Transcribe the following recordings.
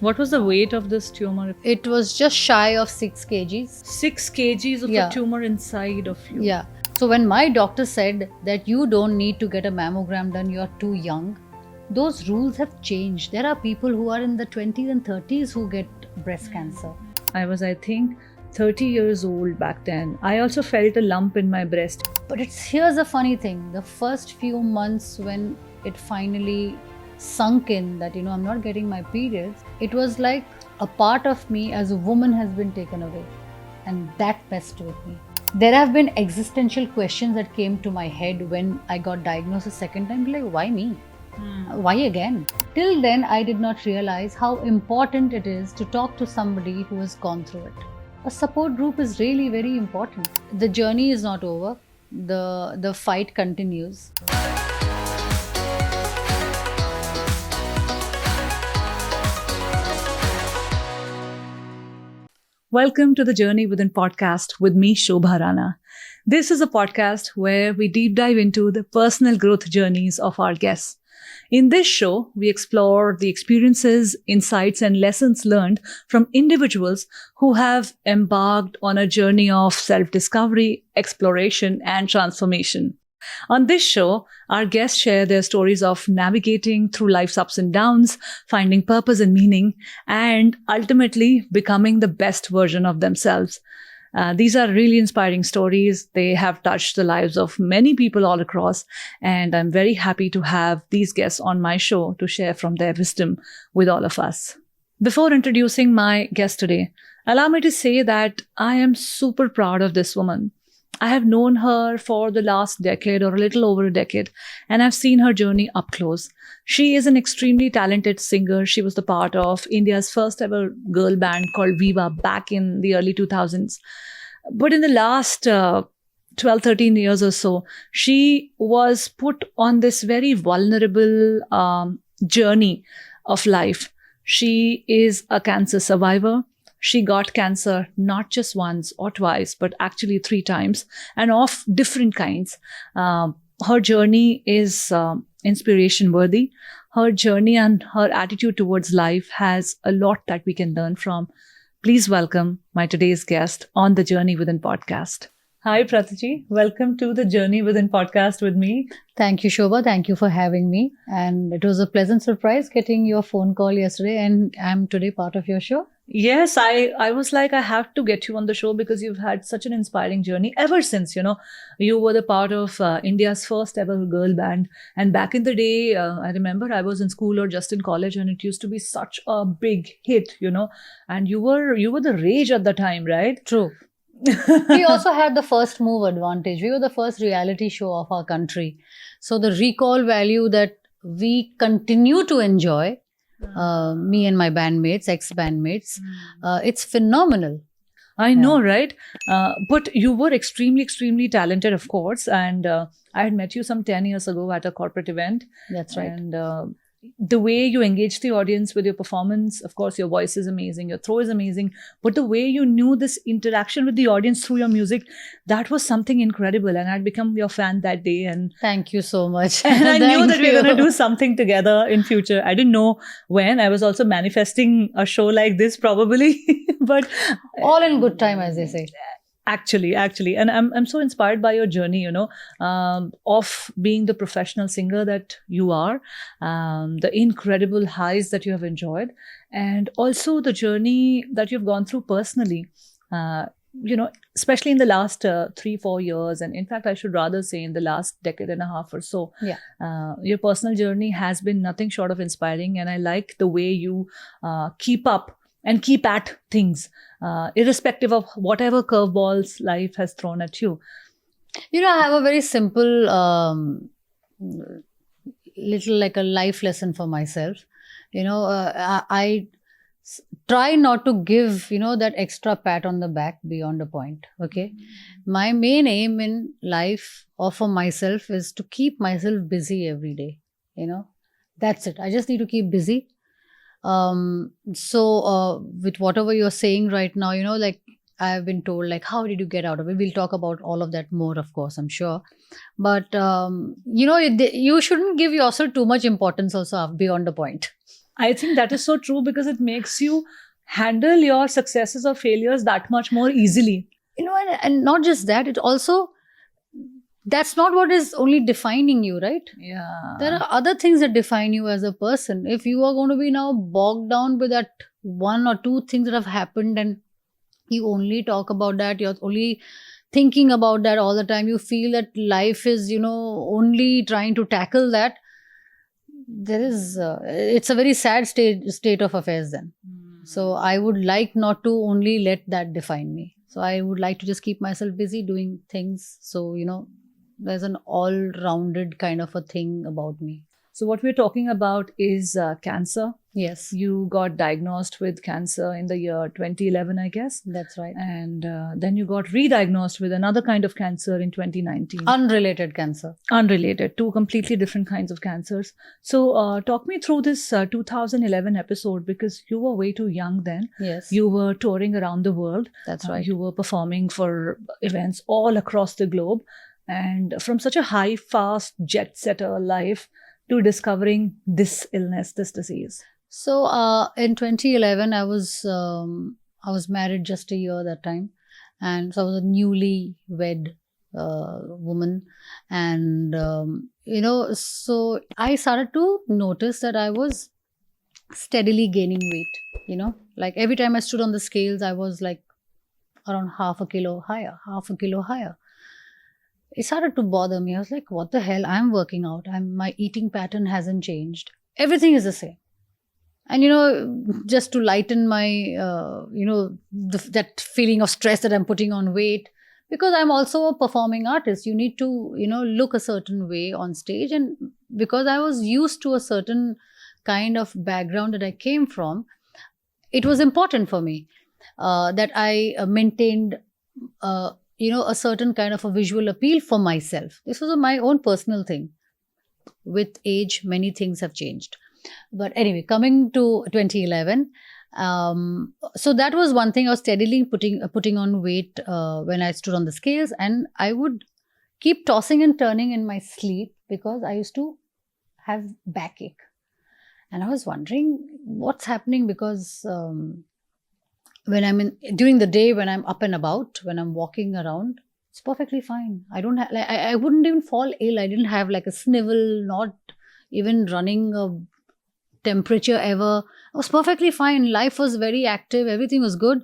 What was the weight of this tumor? It was just shy of 6 kgs. 6 kgs of Yeah. a tumor inside of you. Yeah. So when my doctor said that you don't need to get a mammogram done, you're too young, those rules have changed. There are people who are in the 20s and 30s who get breast cancer. I was, I think, 30 years old back then. I also felt a lump in my breast. But here's the funny thing. The first few months when it finally sunk in that, I'm not getting my periods, it was like a part of me as a woman has been taken away. And that messed with me. There have been existential questions that came to my head when I got diagnosed a second time, like, why me? Why again? Till then, I did not realize how important it is to talk to somebody who has gone through it. A support group is really very important. The journey is not over. The fight continues. Welcome to the Journey Within podcast with me, Shobha Rana. This is a podcast where we deep dive into the personal growth journeys of our guests. In this show, we explore the experiences, insights, and lessons learned from individuals who have embarked on a journey of self-discovery, exploration, and transformation. On this show, our guests share their stories of navigating through life's ups and downs, finding purpose and meaning, and ultimately becoming the best version of themselves. These are really inspiring stories. They have touched the lives of many people all across, and I'm very happy to have these guests on my show to share from their wisdom with all of us. Before introducing my guest today, allow me to say that I am super proud of this woman. I have known her for the last decade or a little over a decade, and I've seen her journey up close. She is an extremely talented singer. She was the part of India's first ever girl band called Viva back in the early 2000s. But in the last 12-13 years or so, she was put on this very vulnerable journey of life. She is a cancer survivor. She got cancer not just once or twice, but actually 3 times, and of different kinds. Her journey is inspiration worthy. Her journey and her attitude towards life has a lot that we can learn from. Please welcome my today's guest on the Journey Within podcast. Hi, Pratichee. Welcome to the Journey Within podcast with me. Thank you, Shobha. Thank you for having me. And it was a pleasant surprise getting your phone call yesterday, and I'm today part of your show. Yes, I was like, I have to get you on the show because you've had such an inspiring journey ever since, you were the part of India's first ever girl band. And back in the day, I remember I was in school or just in college, and it used to be such a big hit, and you were the rage at the time, right? True. We also had the first move advantage. We were the first reality show of our country. So the recall value that we continue to enjoy, me and my bandmates, ex-bandmates, it's phenomenal. I know, right? But you were extremely, extremely talented, of course. And I had met you some 10 years ago at a corporate event. That's right. And the way you engage the audience with your performance, of course, your voice is amazing, your throw is amazing. But the way you knew this interaction with the audience through your music, that was something incredible. And I'd become your fan that day. And thank you so much. And I knew that we were going to you. do something together in future. I didn't know when. I was also manifesting a show like this probably. But all in good time, as they say. Actually. And I'm so inspired by your journey, of being the professional singer that you are, the incredible highs that you have enjoyed, and also the journey that you've gone through personally, especially in the last 3-4 years. And in fact, I should rather say in the last decade and a half or so. Yeah. Your personal journey has been nothing short of inspiring. And I like the way you keep up and keep at things, irrespective of whatever curveballs life has thrown at you. I have a very simple, little like a life lesson for myself. I try not to give, that extra pat on the back beyond a point. Okay. My main aim in life or for myself is to keep myself busy every day. That's it. I just need to keep busy. So with whatever you're saying right now, like I've been told, like, how did you get out of it? We'll talk about all of that more, of course, I'm sure. But, you shouldn't give yourself too much importance also beyond the point. I think that is so true because it makes you handle your successes or failures that much more easily. And not just that, it also, that's not what is only defining you, right? Yeah. There are other things that define you as a person. If you are going to be now bogged down with that one or two things that have happened and you only talk about that, you're only thinking about that all the time, you feel that life is, only trying to tackle that, it's a very sad state of affairs then. So I would like not to only let that define me. So I would like to just keep myself busy doing things. So, there's an all-rounded kind of a thing about me. So what we're talking about is cancer. Yes, You got diagnosed with cancer in the year 2011, I guess. that's right. And then you got re-diagnosed with another kind of cancer in 2019. Unrelated cancer. Unrelated, two completely different kinds of cancers. So talk me through this 2011 episode, because you were way too young then. Yes, You were touring around the world. that's right. You were performing for events all across the globe. And from such a high, fast, jet setter life to discovering this illness, this disease. So in 2011, I was married just a year that time, and so I was a newly wed woman, and so I started to notice that I was steadily gaining weight. Like every time I stood on the scales, I was like around half a kilo higher. It started to bother me. I was like, what the hell? I'm working out. My eating pattern hasn't changed. Everything is the same. And just to lighten my that feeling of stress that I'm putting on weight, because I'm also a performing artist, you need to look a certain way on stage, and because I was used to a certain kind of background that I came from, it was important for me that I maintained a certain kind of a visual appeal for myself. This was my own personal thing. With age, many things have changed. But anyway, coming to 2011, so that was one thing. I was steadily putting on weight when I stood on the scales, and I would keep tossing and turning in my sleep because I used to have backache. And I was wondering what's happening, because when during the day, when I'm up and about, when I'm walking around, it's perfectly fine. I don't have, I wouldn't even fall ill. I didn't have like a snivel, not even running a temperature ever. I was perfectly fine. Life was very active. Everything was good.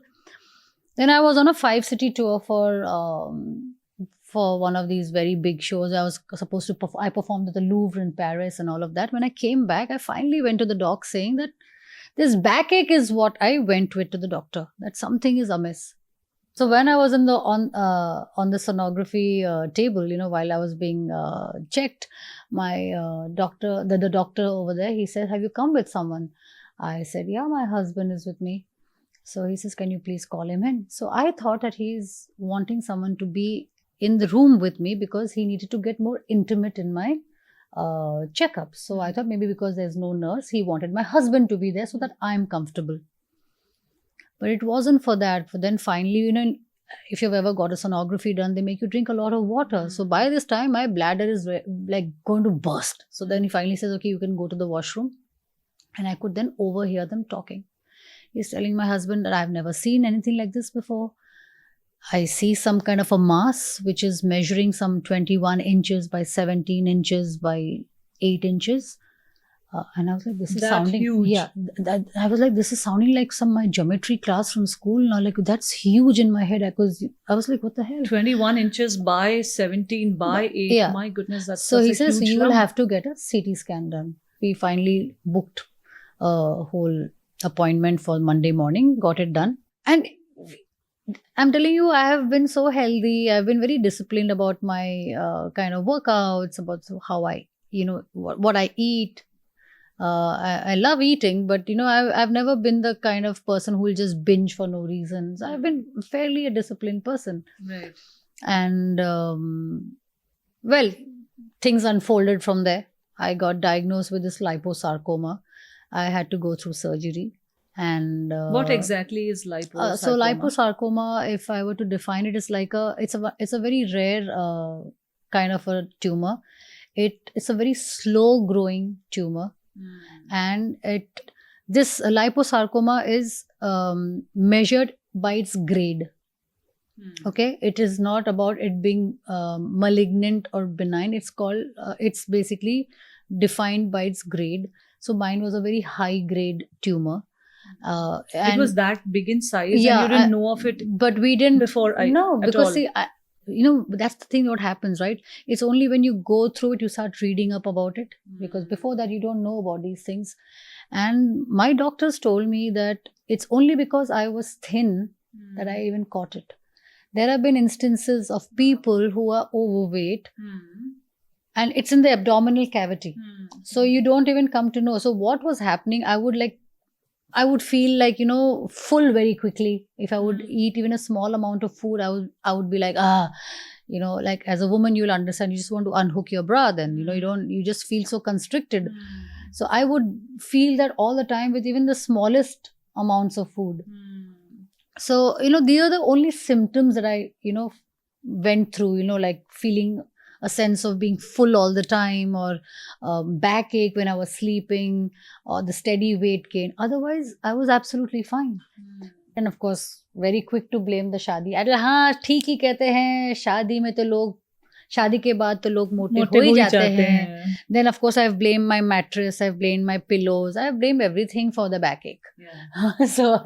Then I was on a 5-city tour for one of these very big shows. I was supposed to I performed at the Louvre in Paris and all of that. When I came back, I finally went to the doc saying that this backache is what I went with to the doctor, that something is amiss. So when I was on the sonography table, while I was being checked, my doctor, the doctor over there, he said, "Have you come with someone?" I said, "Yeah, my husband is with me." So he says, "Can you please call him in?" So I thought that he's wanting someone to be in the room with me because he needed to get more intimate in my checkup. So I thought maybe because there's no nurse, he wanted my husband to be there so that I'm comfortable. But it wasn't for that. For then finally, if you've ever got a sonography done, they make you drink a lot of water. So by this time, my bladder is like going to burst. So then he finally says, "Okay, you can go to the washroom." And I could then overhear them talking. He's telling my husband that I've never seen anything like this before. I see some kind of a mass which is measuring some 21 inches by 17 inches by 8 inches. And I was like, this is sounding huge. Yeah, I was like, this is sounding like my geometry class from school. Now, like, that's huge in my head. I was like, what the hell? 21 inches by 17 by 8. Yeah. My goodness, that's So he a says, huge you will lump. have to get a CT scan done. We finally booked a whole appointment for Monday morning, got it done. And I'm telling you, I have been so healthy. I've been very disciplined about my kind of workouts, about how I, what I eat. I love eating, but I've never been the kind of person who will just binge for no reasons. I've been fairly a disciplined person. Right. And well, things unfolded from there. I got diagnosed with this liposarcoma. I had to go through surgery. And what exactly is liposarcoma? So liposarcoma, if I were to define it, is like it's a very rare kind of a tumor. It's a very slow growing tumor. And it This liposarcoma is measured by its grade. Okay, it is not about it being malignant or benign. It's called it's basically defined by its grade. So mine was a very high grade tumor. It was that big in size, Yeah, and you didn't know of it but we didn't before. No, at because all. see, you know, that's the thing. What happens, right? It's only when you go through it you start reading up about it, because before that you don't know about these things. And my doctors told me that it's only because I was thin that I even caught it. There have been instances of people who are overweight and it's in the abdominal cavity. So you don't even come to know. So what was happening, I would feel like, you know, full very quickly. If I would eat even a small amount of food, I would be like, you know, like as a woman, you'll understand, you just want to unhook your bra then, you know, you just feel so constricted. So I would feel that all the time with even the smallest amounts of food. So, you know, these are the only symptoms that I, you know, went through, you know, like feeling a sense of being full all the time, or backache when I was sleeping, or the steady weight gain. Otherwise, I was absolutely fine. And of course, very quick to blame the शादी. अरे हाँ, ठीक ही कहते हैं, शादी में तो लोग, शादी के बाद तो लोग मोटे हो ही जाते हैं. Then of course I've blamed my mattress, I've blamed my pillows, I've blamed everything for the backache. So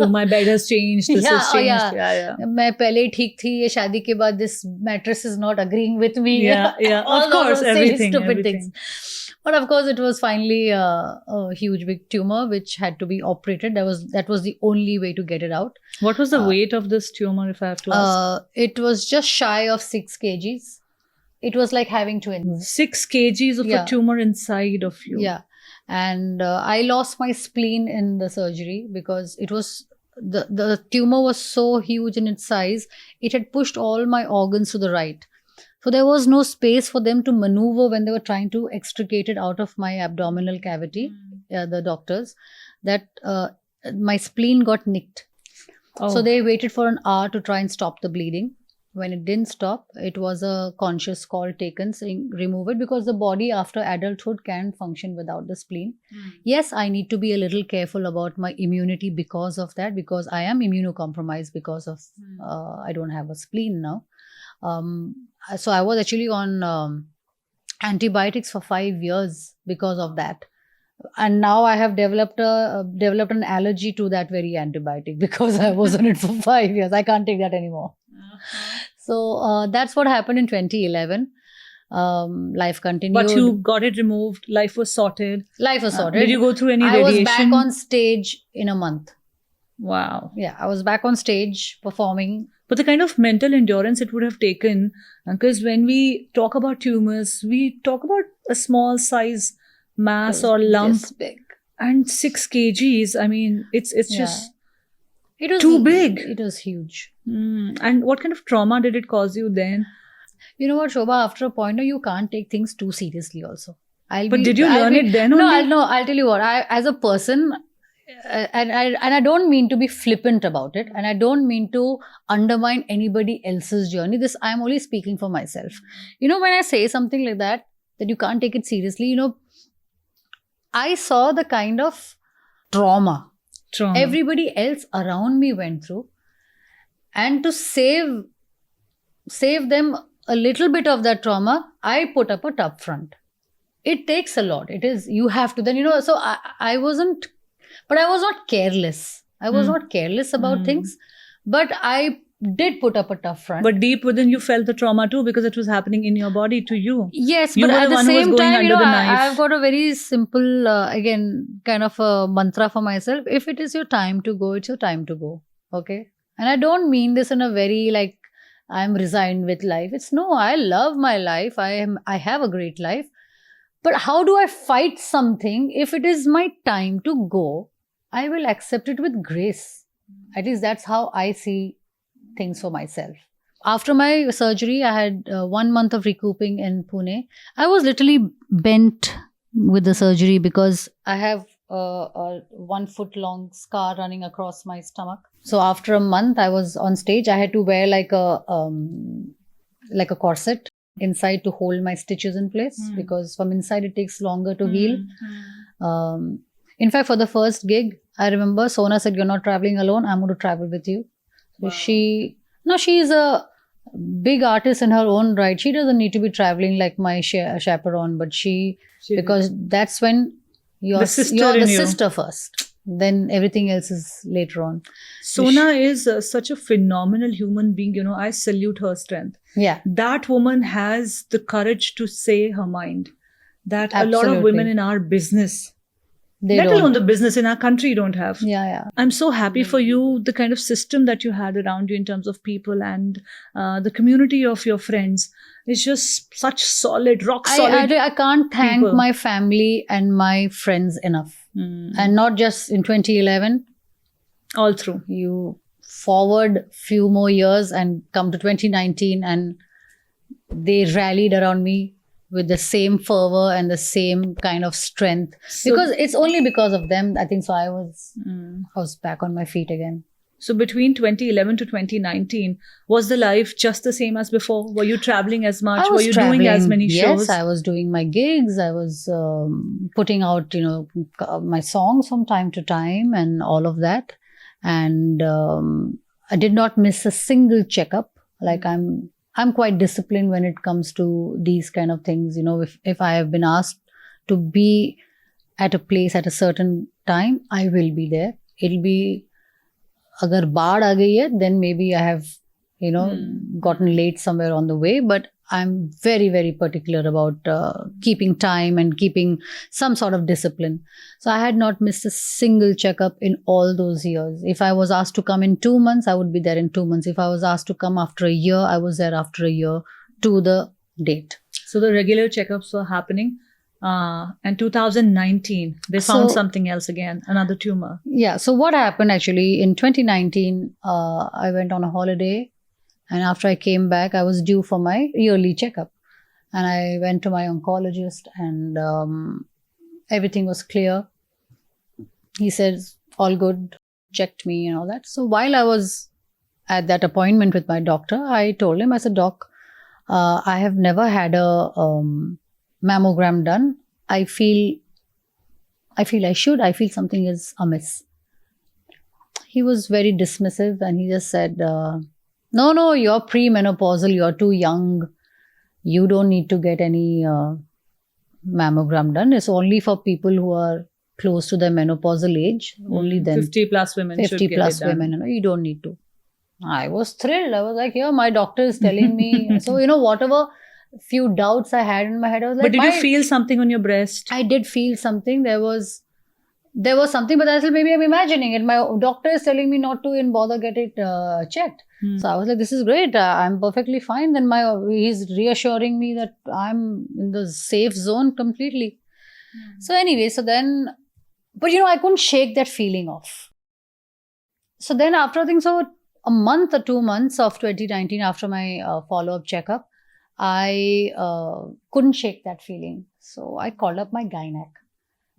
my bed has changed. This has changed. मैं पहले ही ठीक थी, ये शादी के बाद this mattress is not agreeing with me. All of course, everything, stupid things. But of course, it was finally a huge big tumor which had to be operated. That was the only way to get it out. What was the weight of this tumor, if I have to ask? It was just shy of 6 kgs. It was like having twins. 6 kgs of a tumor inside of you. Yeah. And I lost my spleen in the surgery because it was the tumor was so huge in its size. It had pushed all my organs to the right. So there was no space for them to maneuver when they were trying to extricate it out of my abdominal cavity, the doctors, that my spleen got nicked. So they waited for an hour to try and stop the bleeding. When it didn't stop, it was a conscious call taken saying remove it, because the body after adulthood can function without the spleen. Yes, I need to be a little careful about my immunity because of that, because I am immunocompromised because of I don't have a spleen now. So I was actually on antibiotics for 5 years because of that. And now I have developed an allergy to that very antibiotic because I was on it for 5 years. I can't take that anymore. So that's what happened in 2011. Life continued. But you got it removed. Life was sorted. Did you go through any radiation? I was back on stage in a month. Wow. Yeah, I was back on stage performing. But the kind of mental endurance it would have taken, because when we talk about tumors, we talk about a small size mass or lump. Big. And 6 kgs, I mean, it's just it was too big. It was huge. And what kind of trauma did it cause you then? You know what, Shobha, after a point, you can't take things too seriously also. Did you learn it then only? No, I'll tell you what, as a person, and I don't mean to be flippant about it, and I don't mean to undermine anybody else's journey. I'm only speaking for myself. You know, when I say something like that you can't take it seriously, you know, I saw the kind of trauma everybody else around me went through, and to save them a little bit of that trauma, I put up a tub front. It takes a lot. It is, you have to then, you know, so I wasn't, but I was not careless. I was not careless about things, but I did put up a tough front. But deep within you felt the trauma too, because it was happening in your body to you. Yes, you but at the same time, you know, I've got a very simple, again, kind of a mantra for myself. If it is your time to go, it's your time to go. Okay? And I don't mean this in a very like, I'm resigned with life. It's no, I love my life. I have a great life. But how do I fight something? If it is my time to go, I will accept it with grace. At least that's how I see things for myself. After my surgery, I had 1 month of recouping in Pune. I was literally bent with the surgery because I have a 1 foot long scar running across my stomach. So after a month, I was on stage. I had to wear like a corset inside to hold my stitches in place because from inside it takes longer to heal. In fact, for the first gig, I remember Sona said, "You're not traveling alone. I'm going to travel with you." So Wow. she's a big artist in her own right. She doesn't need to be traveling like my chaperone, but because that's when you're in the you. sister first. Then everything else is later on. Sona is such a phenomenal human being. You know, I salute her strength. Yeah. That woman has the courage to say her mind. That a lot of Absolutely. women in our business, They let don't. alone the business in our country, don't have. Yeah. I'm so happy for you, the kind of system that you had around you in terms of people and the community of your friends. It's just such solid, rock solid. I can't thank people. my family and my friends enough. And not just in 2011. All through. You forward few more years and come to 2019, and they rallied around me with the same fervor and the same kind of strength. Because it's only because of them, I think. So I was back on my feet again. So between 2011 to 2019, was the life just the same as before? Were you traveling as much? Were you doing as many shows? Yes, I was doing my gigs. I was putting out, my songs from time to time and all of that. And I did not miss a single checkup. Like I'm quite disciplined when it comes to these kind of things. You know, if I have been asked to be at a place at a certain time, I will be there. It'll be agar baad aa gayi hai, then maybe I have, gotten late somewhere on the way. But I'm very, very particular about keeping time and keeping some sort of discipline. So I had not missed a single checkup in all those years. If I was asked to come in 2 months, I would be there in 2 months. If I was asked to come after a year, I was there after a year to the date. So the regular checkups were happening. And 2019, they found something else again, another tumor. Yeah. So what happened actually in 2019, I went on a holiday. And after I came back, I was due for my yearly checkup. And I went to my oncologist, and everything was clear. He said, all good, checked me and all that. So while I was at that appointment with my doctor, I told him, I said, Doc, I have never had a mammogram done. I feel I should. I feel something is amiss. He was very dismissive, and he just said, no, you're premenopausal, you're too young. You don't need to get any mammogram done. It's only for people who are close to the menopausal age. Only then. 50 plus women 50 plus women, you don't need to. I was thrilled. I was like, yeah, my doctor is telling me. So, whatever few doubts I had in my head, I was like, but did you feel something on your breast? I did feel something. There was something, but I said, maybe I'm imagining it. My doctor is telling me not to even bother get it checked. So I was like, this is great. I'm perfectly fine. Then he's reassuring me that I'm in the safe zone completely. So anyway, but I couldn't shake that feeling off. So then after, I think so, a month or 2 months of 2019, after my follow-up checkup, I couldn't shake that feeling. So I called up my gynec.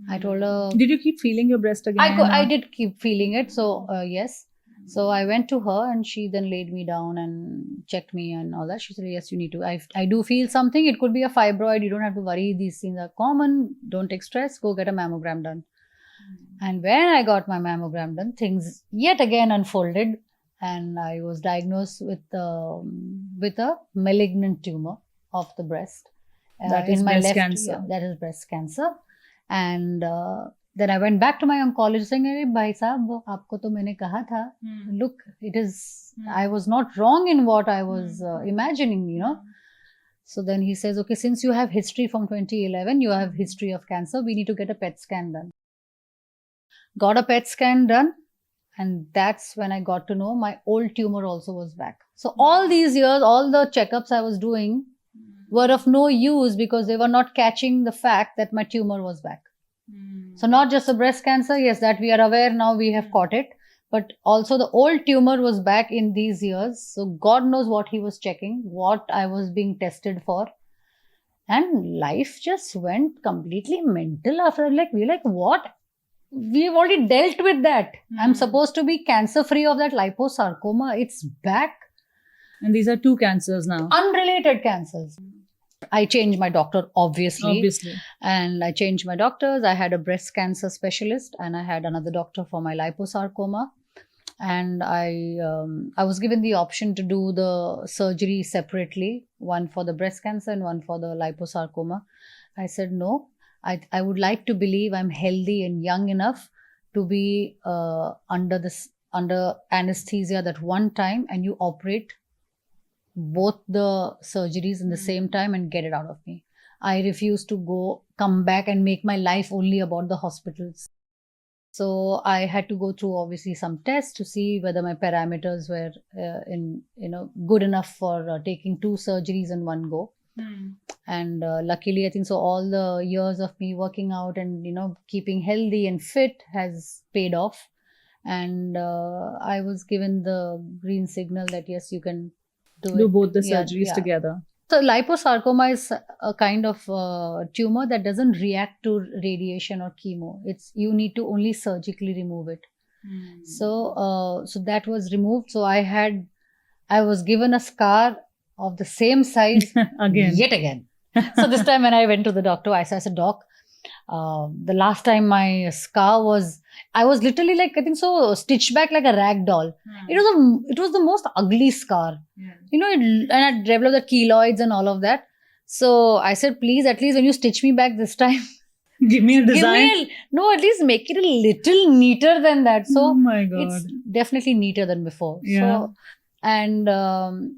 I told her... Did you keep feeling your breast again? I did keep feeling it. So, yes. So I went to her, and she then laid me down and checked me and all that. She said, yes, you need to. I do feel something. It could be a fibroid. You don't have to worry. These things are common. Don't take stress. Go get a mammogram done. And when I got my mammogram done, things yet again unfolded. And I was diagnosed with a malignant tumor of the breast. That is breast cancer. Yeah, that is breast cancer. And then I went back to my oncologist saying, "Bhai sahab, aapko to maine kaha tha. Look, it is, I was not wrong in what I was imagining, So then he says, okay, since you have history from 2011, you have history of cancer, we need to get a PET scan done. Got a PET scan done. And that's when I got to know my old tumor also was back. So all these years, all the checkups I was doing were of no use because they were not catching the fact that my tumor was back. So not just the breast cancer, yes, that we are aware now, we have caught it, but also the old tumor was back in these years. So God knows what he was checking, what I was being tested for. And life just went completely mental after that. We're like, what? We've already dealt with that. I'm supposed to be cancer-free of that liposarcoma. It's back. And these are 2 cancers now. Unrelated cancers. I changed my doctor, obviously. Obviously. And I changed my doctors. I had a breast cancer specialist, and I had another doctor for my liposarcoma. And I was given the option to do the surgery separately, one for the breast cancer and one for the liposarcoma. I said no. I would like to believe I'm healthy and young enough to be under anesthesia that one time, and you operate both the surgeries in the same time and get it out of me. I refuse to come back and make my life only about the hospitals. So I had to go through obviously some tests to see whether my parameters were good enough for taking 2 surgeries in one go. And luckily, I think so all the years of me working out and keeping healthy and fit has paid off. And I was given the green signal that yes, you can do both the surgeries together. So liposarcoma is a kind of tumor that doesn't react to radiation or chemo. You need to only surgically remove it. So that was removed. So I was given a scar of the same size yet again. So this time when I went to the doctor, I said, Doc, the last time my scar I was literally like, I think so, stitched back like a rag doll. It was the most ugly scar. And I developed the keloids and all of that. So I said, please, at least when you stitch me back this time, give me a design. At least make it a little neater than that. So oh my God. It's definitely neater than before. Yeah. So, and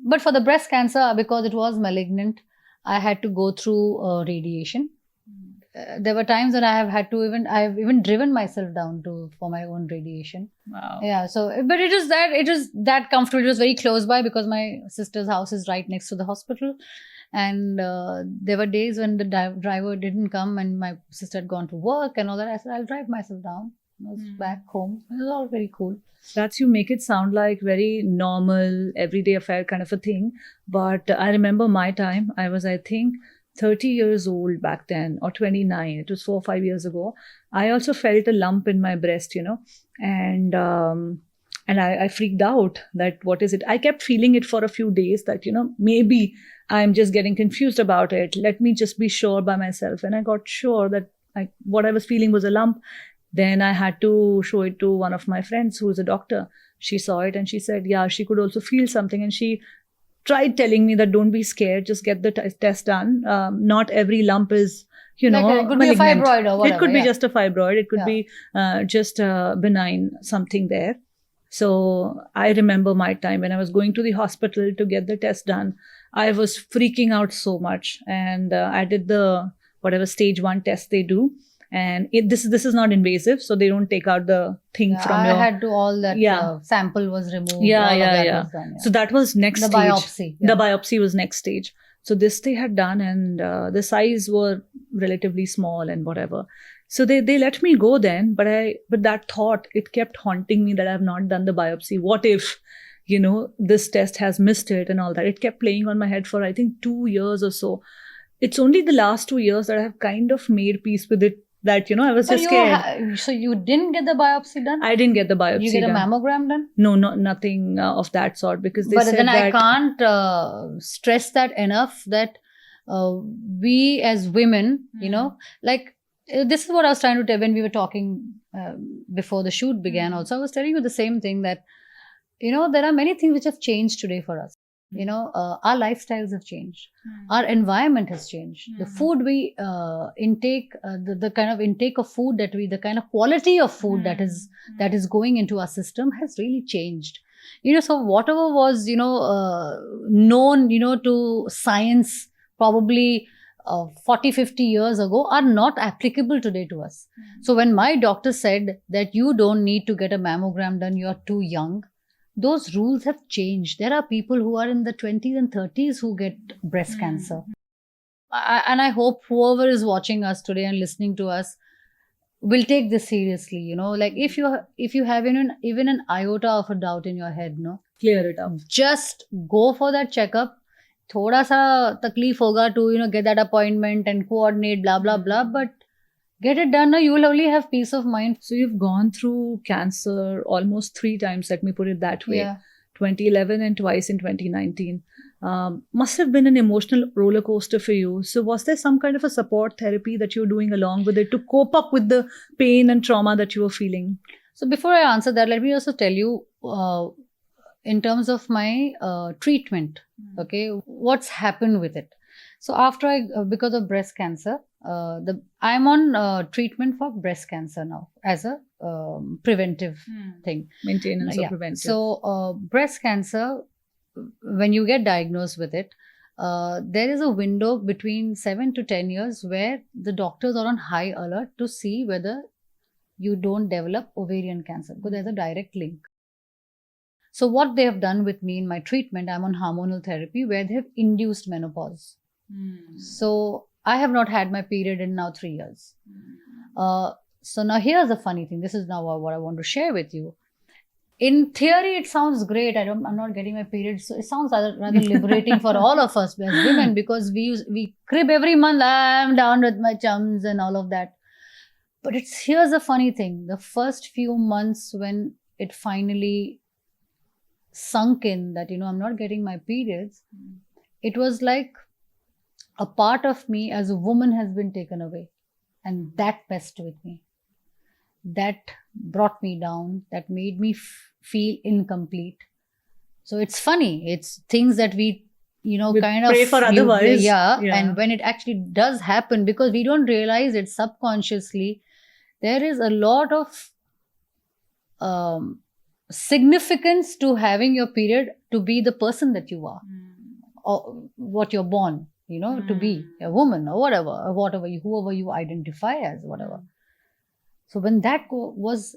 but for the breast cancer, because it was malignant, I had to go through radiation. There were times when I have even driven myself down for my own radiation. Wow. Yeah. So, but it is that comfortable. It was very close by because my sister's house is right next to the hospital. And there were days when the driver didn't come and my sister had gone to work and all that. I said, I'll drive myself down. I was back home. It was all very cool. You make it sound like very normal, everyday affair kind of a thing. But I remember my time, I was, I think, 30 years old back then, or 29. It was 4 or 5 years ago. I also felt a lump in my breast, and I freaked out that what is it? I kept feeling it for a few days that, maybe I'm just getting confused about it. Let me just be sure by myself. And I got sure that what I was feeling was a lump. Then I had to show it to one of my friends who is a doctor. She saw it and she said, yeah, she could also feel something. And she tried telling me that don't be scared, just get the test done. Not every lump is, it could be a fibroid or whatever. It could be just a fibroid. It could be just a benign something there. So I remember my time when I was going to the hospital to get the test done. I was freaking out so much. And I did the whatever stage 1 test they do. And this is not invasive, so they don't take out the thing from your... I had to all that sample was removed. Yeah. So that was next stage. Biopsy. The biopsy was next stage. So this they had done and the size were relatively small and whatever. So they let me go then, but that thought, it kept haunting me that I have not done the biopsy. What if, this test has missed it and all that. It kept playing on my head for I think 2 years or so. It's only the last 2 years that I have kind of made peace with it. That, I was just scared. So you didn't get the biopsy done? I didn't get the biopsy done. You get a mammogram done? No, nothing of that sort because they said then that... I can't stress that enough that we as women, this is what I was trying to tell when we were talking before the shoot began also. I was telling you the same thing that, there are many things which have changed today for us. Our lifestyles have changed. Our environment has changed. The food we intake, the kind of intake of food the kind of quality of food that is going into our system has really changed. So whatever was, known, to science probably 40, 50 years ago are not applicable today to us. So when my doctor said that you don't need to get a mammogram done, you're too young, those rules have changed. There are people who are in the 20s and 30s who get breast cancer. And I hope whoever is watching us today and listening to us will take this seriously. If you have even an iota of a doubt in your head, clear it up. Just go for that checkup. Thoda sa takleef hoga to, get that appointment and coordinate, blah, blah, blah. But get it done. You will only have peace of mind. So you've gone through cancer almost 3 times, let me put it that way. Yeah. 2011 and twice in 2019. must have been an emotional roller coaster for you. So, was there some kind of a support therapy that you were doing along with it to cope up with the pain and trauma that you were feeling? So before I answer that, let me also tell you, in terms of my treatment, okay, what's happened with it. So after because of breast cancer, I'm on treatment for breast cancer now as a preventive thing. Maintenance or Yeah. preventive. So breast cancer, when you get diagnosed with it, there is a window between 7 to 10 years where the doctors are on high alert to see whether you don't develop ovarian cancer, because there's a direct link. So what they have done with me in my treatment, I'm on hormonal therapy where they have induced menopause. So I have not had my period in now 3 years. So now here's the funny thing. This is now what I want to share with you. In theory, it sounds great. I'm not getting my period. So it sounds rather liberating for all of us as women, because we crib every month. I'm down with my chums and all of that. But here's the funny thing. The first few months when it finally sunk in that, I'm not getting my periods, it was like a part of me as a woman has been taken away. And that messed with me. That brought me down. That made me feel incomplete. So it's funny. It's things that we kind of pray for otherwise. Yeah. And when it actually does happen, because we don't realize it subconsciously, there is a lot of significance to having your period, to be the person that you are, or what you're born, to be a woman or whoever you identify as, whatever. So when that was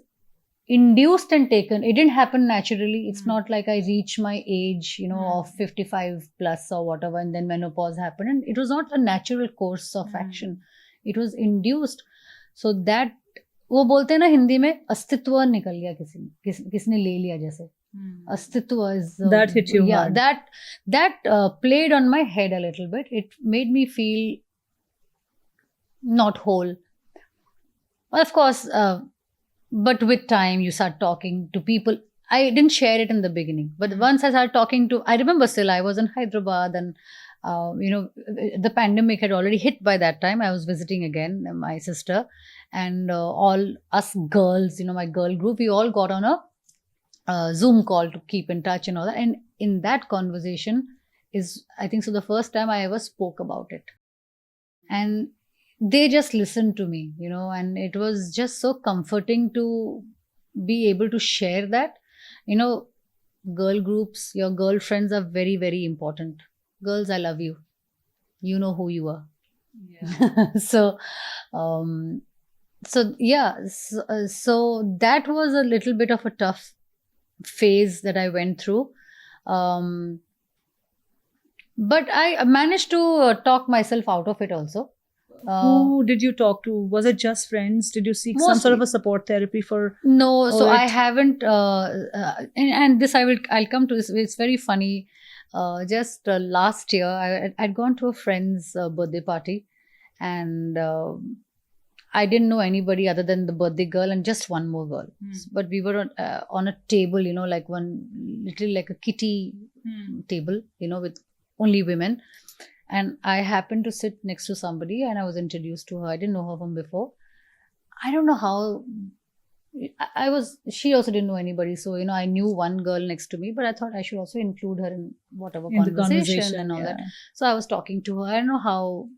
induced and taken, it didn't happen naturally. It's not like I reached my age, of 55 plus or whatever, and then menopause happened. And it was not a natural course of action. It was induced. So that, वो बोलते हैं ना हिंदी में, अस्तित्व निकल गया किसने ले लिया जैसे. Astitwa is that hit you hard. That played on my head a little bit. It made me feel not whole. Well, of course, but with time you start talking to people. I didn't share it in the beginning, but once I started talking to, I remember still I was in Hyderabad, and the pandemic had already hit by that time. I was visiting again my sister, and all us girls, my girl group, we all got on a Zoom call to keep in touch and all that. And in that conversation is, I think so, the first time I ever spoke about it. And they just listened to me, and it was just so comforting to be able to share that. Girl groups, your girlfriends are very, very important. Girls, I love you. You know who you are. Yeah. So that was a little bit of a tough phase that I went through. But I managed to talk myself out of it also. Who did you talk to? Was it just friends? Did you seek some sort of a support therapy for? No, so I haven't. And this I'll come to this. It's very funny. Just last year, I'd gone to a friend's birthday party, and I didn't know anybody other than the birthday girl and just one more girl. But we were on a table, like one little like a kitty table, with only women. And I happened to sit next to somebody, and I was introduced to her. I didn't know her from before. I don't know how. She also didn't know anybody. So, I knew one girl next to me, but I thought I should also include her in whatever conversation and all that. So I was talking to her. I don't know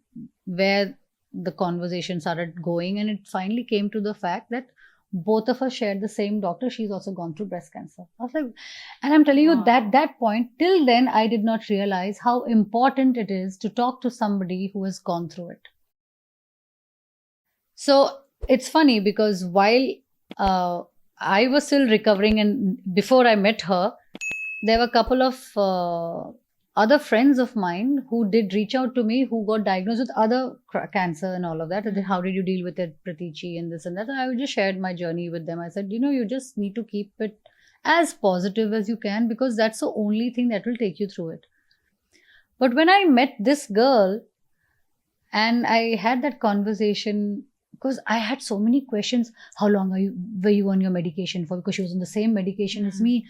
where the conversation started going, and it finally came to the fact that both of us shared the same doctor. She's also gone through breast cancer. I was like, and I'm telling you that point, till then, I did not realize how important it is to talk to somebody who has gone through it. So it's funny because while I was still recovering, and before I met her, there were a couple of other friends of mine who did reach out to me, who got diagnosed with other cancer and all of that. And how did you deal with it, Pratichee, and this and that? And I just shared my journey with them. I said, you just need to keep it as positive as you can, because that's the only thing that will take you through it. But when I met this girl and I had that conversation because I had so many questions. How long were you on your medication for? Because she was on the same medication as me.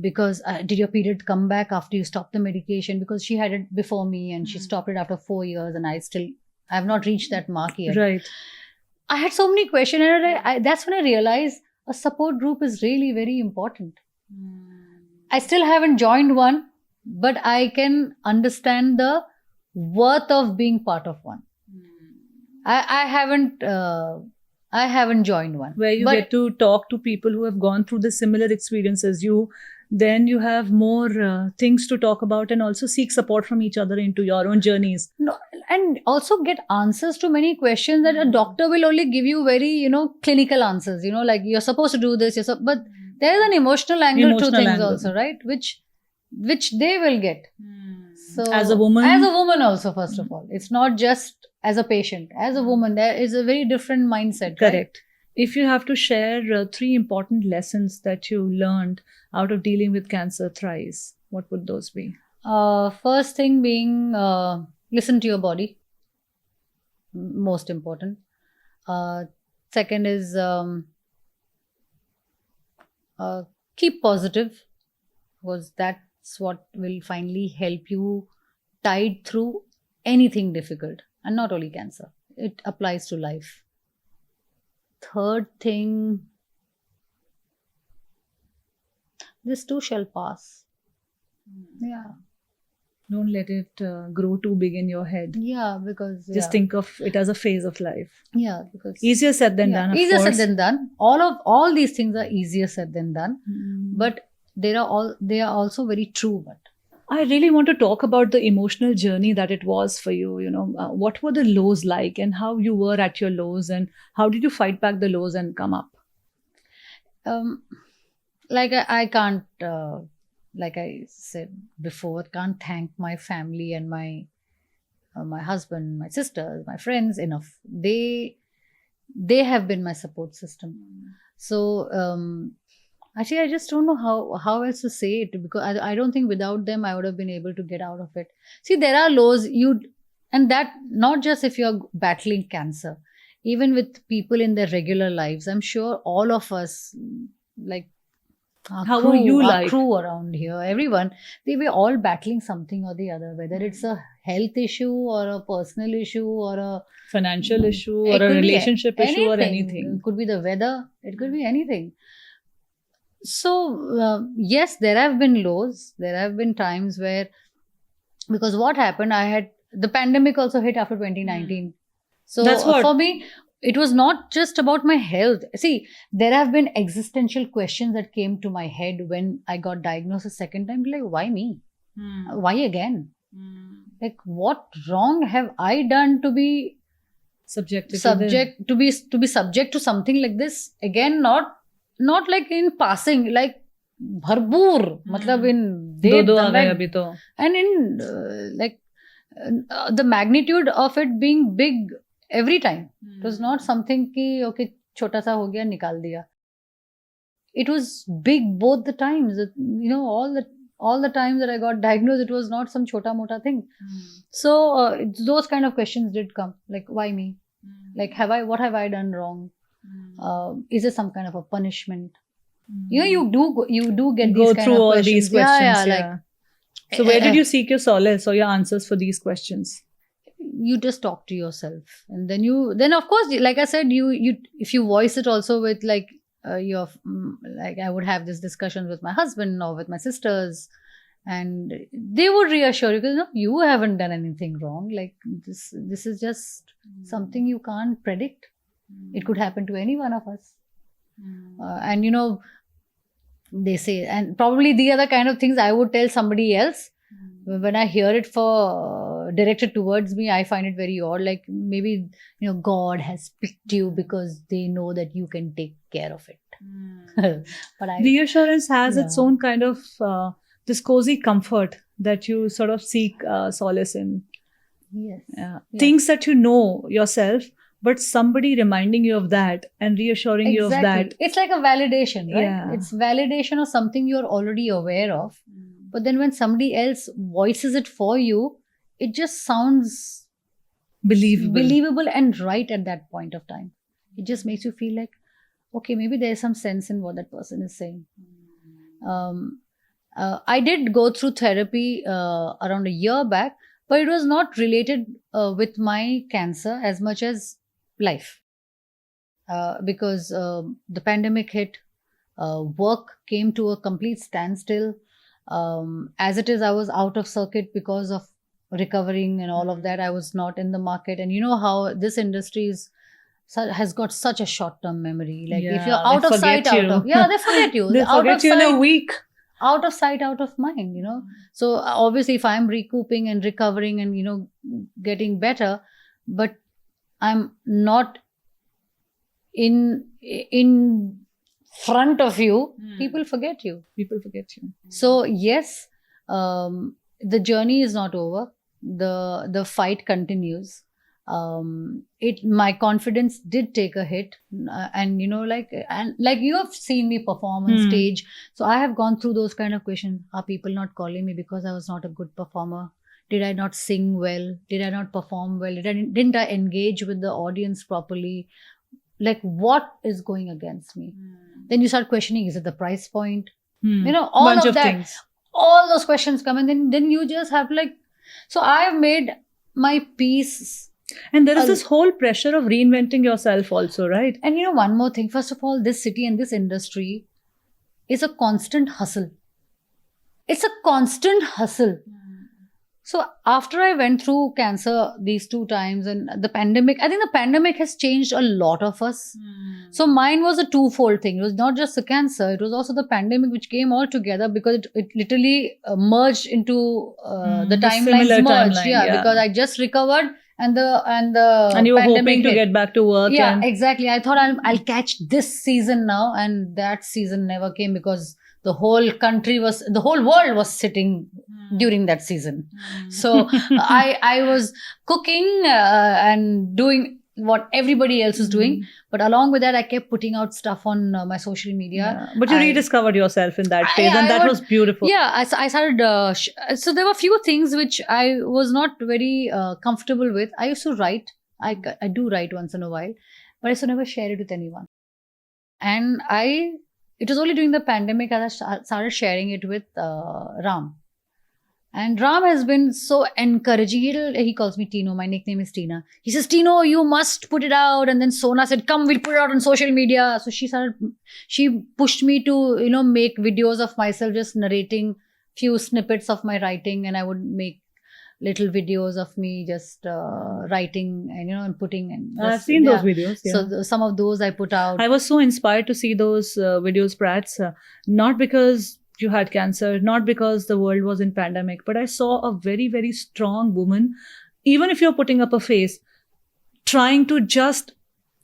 Because did your period come back after you stopped the medication? Because she had it before me and she stopped it after 4 years, and I have not reached that mark yet. Right. I had so many questions, and that's when I realized a support group is really very important. I still haven't joined one, but I can understand the worth of being part of one. I haven't joined one. Where you get to talk to people who have gone through the similar experience as you. Then you have more things to talk about and also seek support from each other into your own journeys. No, and also get answers to many questions that a doctor will only give you very, clinical answers, like you're supposed to do this, but there is an emotional angle to things also, right? Which they will get. So as a woman also, first of all, it's not just as a patient. As a woman, there is a very different mindset. Correct. Right? If you have to share 3 important lessons that you learned out of dealing with cancer thrice, what would those be? First thing being, listen to your body. Most important. Second is keep positive, because that's what will finally help you tide through anything difficult, and not only cancer. It applies to life. Third thing, this too shall pass. Yeah. Don't let it grow too big in your head. Yeah, because just think of it as a phase of life. Yeah, because easier said than done. Easier said than done. All these things are easier said than done, but they are also very true. But I really want to talk about the emotional journey that it was for you. What were the lows like, and how you were at your lows, and how did you fight back the lows and come up? I can't, like I said before, can't thank my family and my husband, my sisters, my friends enough. They have been my support system. So actually, I just don't know how else to say it, because I don't think without them I would have been able to get out of it. See, there are lows, and that not just if you're battling cancer, even with people in their regular lives. I'm sure all of us, like our crew around here, everyone, they were all battling something or the other, whether it's a health issue or a personal issue or a financial issue or a relationship issue or anything. It could be the weather, it could be anything. So yes, there have been lows. There have been times where, because what happened, the pandemic also hit after 2019. So that's what, for me, it was not just about my health. See, there have been existential questions that came to my head when I got diagnosed a second time. Like, why me? Why again? Like, what wrong have I done to be subject to be subject to something like this again? Not like in passing, like bharboor, matlab in and in the magnitude of it being big every time. It was not something ki okay, chota sa ho gaya, nikal diya. It was big both the times. All the times that I got diagnosed, it was not some chota mota thing. So those kind of questions did come, like, why me? Like, what have I done wrong? Is it some kind of a punishment? You do get these kind of questions. These questions. So where did you seek your solace or your answers for these questions? You just talk to yourself, and then of course, like I said, you if you voice it also with like I would have this discussion with my husband or with my sisters, and they would reassure you, because no, you haven't done anything wrong. Like this is just something you can't predict. It could happen to any one of us. And they say, and probably the other kind of things I would tell somebody else, when I hear it directed towards me, I find it very odd. Like, maybe God has picked you because they know that you can take care of it. But reassurance has its own kind of this cozy comfort that you sort of seek solace in. Yes. Things that you know yourself, but somebody reminding you of that and reassuring you of that. It's like a validation, right? Yeah. It's validation of something you're already aware of. But then when somebody else voices it for you, it just sounds believable and right at that point of time. it just makes you feel like, okay, maybe there's some sense in what that person is saying. I did go through therapy around a year back, but it was not related with my cancer as much as life. Because the pandemic hit, work came to a complete standstill. As it is, I was out of circuit because of recovering and all of that. I was not in the market, and you know how this industry has got such a short-term memory. Like if you're out of sight, out of they forget you. They out forget of you sight, in a week. Out of sight, out of mind. You know. So obviously, if I'm recouping and recovering and getting better, but I'm not in front of you, people forget you. So yes, the journey is not over. The fight continues. My confidence did take a hit, and like you have seen me perform on stage, so I have gone through those kind of questions. Are people not calling me because I was not a good performer? Did I not sing well? Did I not perform well? Didn't I engage with the audience properly? Like, what is going against me? Then you start questioning, is it the price point? All Bunch of that. Things. All those questions come, and then you just have so I have made my peace. And there is this whole pressure of reinventing yourself also, right? And one more thing. First of all, this city and this industry is a constant hustle. It's a constant hustle. So after I went through cancer these 2 times and the pandemic, I think the pandemic has changed a lot of us. So mine was a twofold thing. It was not just the cancer, it was also the pandemic which came all together because it literally merged into the timelines merged. Yeah, because I just recovered and you were hoping to get back to work. Yeah, exactly. I thought I'll catch this season now, and that season never came because the whole world was sitting during that season. So I was cooking and doing what everybody else is doing, but along with that I kept putting out stuff on my social media. But you rediscovered yourself in that phase, and that was beautiful. Yeah, I started so there were a few things which I was not very comfortable with. I used to write. I do write once in a while, but I used to never share it with anyone. And it was only during the pandemic I started sharing it with Ram. And Ram has been so encouraging. He calls me Tino. My nickname is Tina. He says, Tino, you must put it out. And then Sona said, come, we'll put it out on social media. So she pushed me to, make videos of myself just narrating few snippets of my writing. And I would make little videos of me just writing and putting. And I've seen those videos. Yeah. So some of those I put out. I was so inspired to see those videos, Prats, not because you had cancer, not because the world was in pandemic, but I saw a very, very strong woman, even if you're putting up a face, trying to just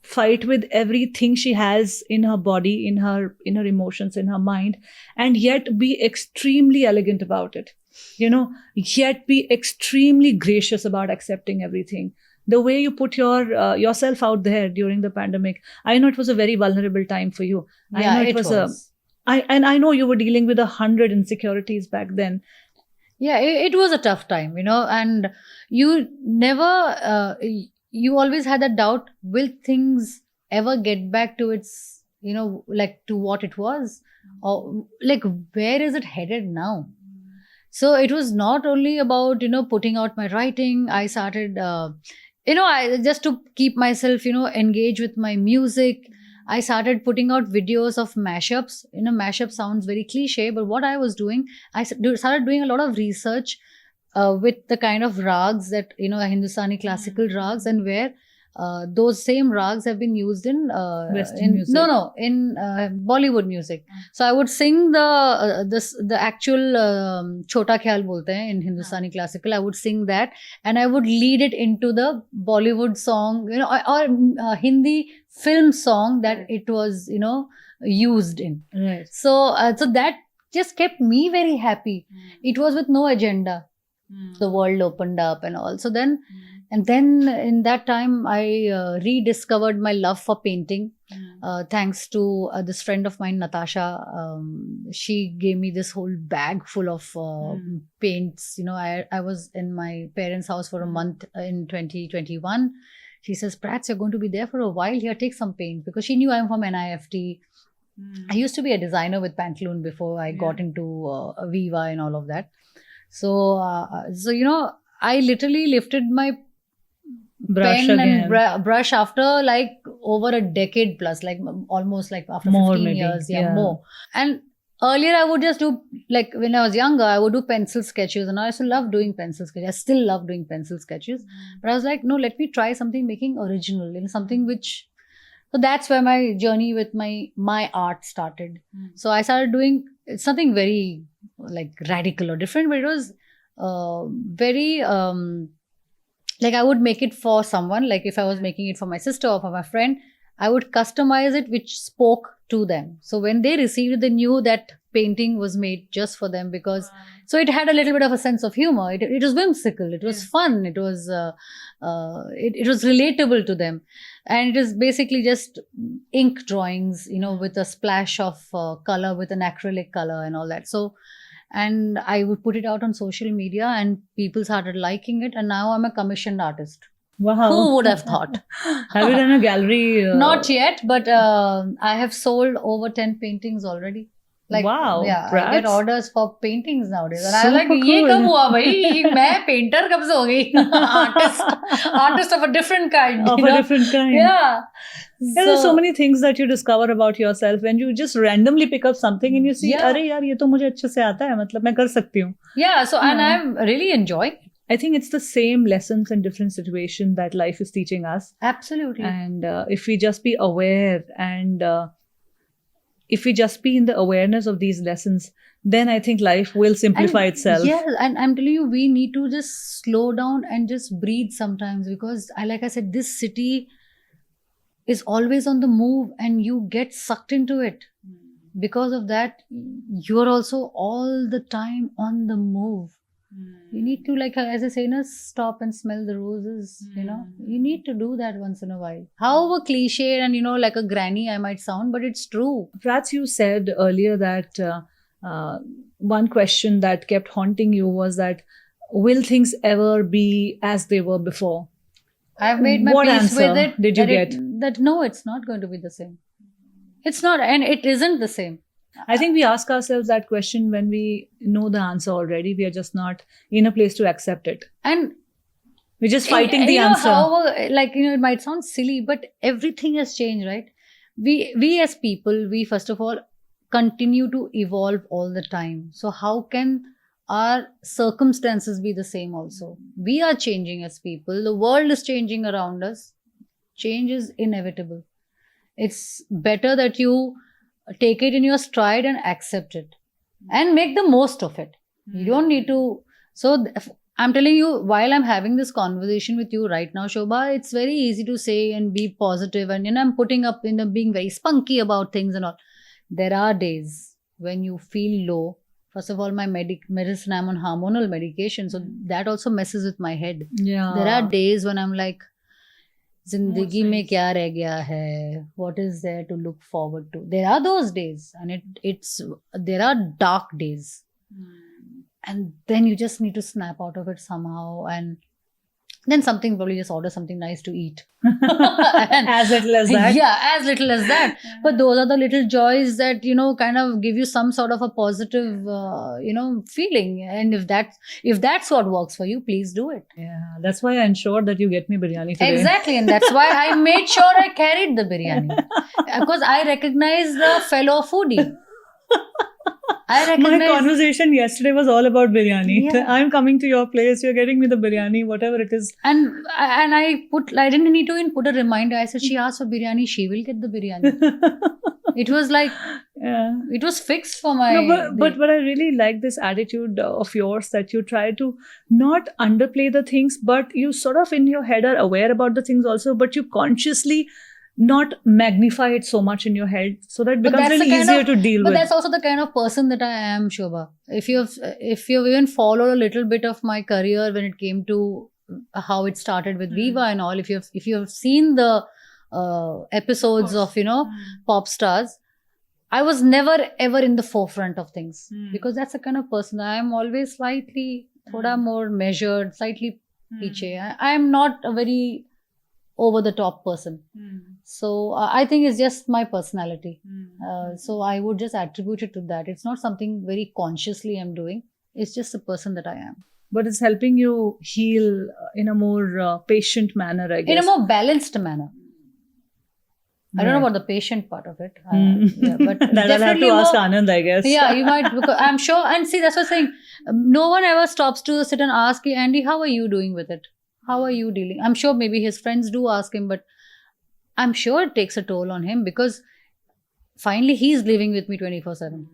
fight with everything she has in her body, in her emotions, in her mind, and yet be extremely elegant about it. Yet be extremely gracious about accepting everything. The way you put yourself out there during the pandemic, I know it was a very vulnerable time for you. Yeah, I know it was. I know you were dealing with 100 insecurities back then. Yeah, it was a tough time, and you never, you always had that doubt, will things ever get back to its, to what it was? Or where is it headed now? So it was not only about, putting out my writing. I started, I just to keep myself, engaged with my music. I started putting out videos of mashups. Mashup sounds very cliche, but what I was doing, I started doing a lot of research with the kind of rags that, Hindustani classical rags, and where those same rags have been used in Western music. In Bollywood music. So I would sing the actual Chota Khyal bolte hain in Hindustani classical. I would sing that, and I would lead it into the Bollywood song, or Hindi film song that it was, used in. Right. So that just kept me very happy. It was with no agenda. The world opened up and all. So then, and then in that time, I rediscovered my love for painting. Thanks to this friend of mine, Natasha. She gave me this whole bag full of paints. I was in my parents' house for a month in 2021. She says, Prats, you're going to be there for a while here, take some paint. Because she knew I'm from NIFT. I used to be a designer with Pantaloon before I got into Viva and all of that. So, I literally lifted my Brush pen again. and brush after like over a decade plus, like almost like after More 15 maybe, years, yeah. more. And earlier I would just do, like when I was younger, I would do pencil sketches, and I used to love doing pencil sketches. I still love doing pencil sketches. But I was like, no, let me try something making original, something which, so that's where my journey with my art started. So I started doing, it's something very like radical or different, but it was very like I would make it for someone. Like if I was making it for my sister or for my friend, I would customize it which spoke to them. So when they received it, they knew that painting was made just for them, because so it had a little bit of a sense of humor. It was whimsical, it was fun, it was it was relatable to them. And it is basically just ink drawings, with a splash of color, with an acrylic color and all that. So, and I would put it out on social media and people started liking it, and now I'm a commissioned artist. Wow. Who would have thought? Have you done a gallery? Not yet, but I have sold over 10 paintings already. Like, wow, yeah, Prats. I get orders for paintings nowadays. And Super I'm like, cool. ये कब हुआ भाई? मैं painter कब से हो गई? Artist of a different kind. Of a different kind. Yeah. There are so many things that you discover about yourself when you just randomly pick up something and you see, अरे यार ये तो मुझे अच्छे से आता है, मतलब मैं कर सकती हूँ. Yeah, so and I'm really enjoying it. I think it's the same lessons and different situations that life is teaching us. Absolutely. And if we just be aware and if we just be in the awareness of these lessons, then I think life will simplify itself. Yeah, and I'm telling you, we need to just slow down and just breathe sometimes, because like I said, this city is always on the move and you get sucked into it. Because of that, you're also all the time on the move. You need to, like as I say, stop and smell the roses. You need to do that once in a while. However cliche and like a granny I might sound, but it's true. Prats, you said earlier that one question that kept haunting you was that, will things ever be as they were before? I've made my what peace answer with it. did you get? That no, it's not going to be the same. It's not, and it isn't the same. I think we ask ourselves that question when we know the answer already. We are just not in a place to accept it. And we're just fighting the answer. However, it might sound silly, but everything has changed, right? We as people, we first of all continue to evolve all the time. So how can our circumstances be the same also? We are changing as people. The world is changing around us. Change is inevitable. It's better that you take it in your stride and accept it and make the most of it. You don't need to. So I'm telling you, while I'm having this conversation with you right now, Shobha, it's very easy to say and be positive, and I'm putting up being very spunky about things and all. There are days when you feel low. First of all, my medicine, I'm on hormonal medication, so that also messes with my head. Yeah. There are days when I'm like, Zindagi mein kya reh gaya hai? What is there to look forward to? There are those days, and there are dark days, and then you just need to snap out of it somehow, and then probably just order something nice to eat. As little as that. Yeah, as little as that. But those are the little joys that, kind of give you some sort of a positive, feeling. And if that's what works for you, please do it. Yeah, that's why I ensured that you get me biryani today. Exactly. And that's why I made sure I carried the biryani. Because I recognize the fellow foodie. My conversation yesterday was all about biryani. Yeah. I'm coming to your place. You're getting me the biryani, whatever it is. And I didn't need to even put a reminder. I said, she asked for biryani, she will get the biryani. It was like, it was fixed for my... No, but I really like this attitude of yours that you try to not underplay the things, but you sort of in your head are aware about the things also, but you consciously not magnify it so much in your head, so that it becomes really easier to deal with. But that's also the kind of person that I am, Shobha. If you've even followed a little bit of my career when it came to how it started with Viva and all, if you have seen the episodes of Pop Stars, I was never ever in the forefront of things, because that's the kind of person I am. Always slightly thoda more measured, slightly piche. I am not a very over the top person. So I think it's just my personality. So I would just attribute it to that. It's not something very consciously I'm doing. It's just the person that I am. But it's helping you heal in a more patient manner, I guess. In a more balanced manner. I don't know about the patient part of it. Yeah, but that I'll have to ask Anand, I guess. Yeah, you might, because I'm sure. And see, that's what I'm saying. No one ever stops to sit and ask, Andy, how are you doing with it? How are you dealing? I'm sure maybe his friends do ask him, but I'm sure it takes a toll on him because finally he's living with me 24/7.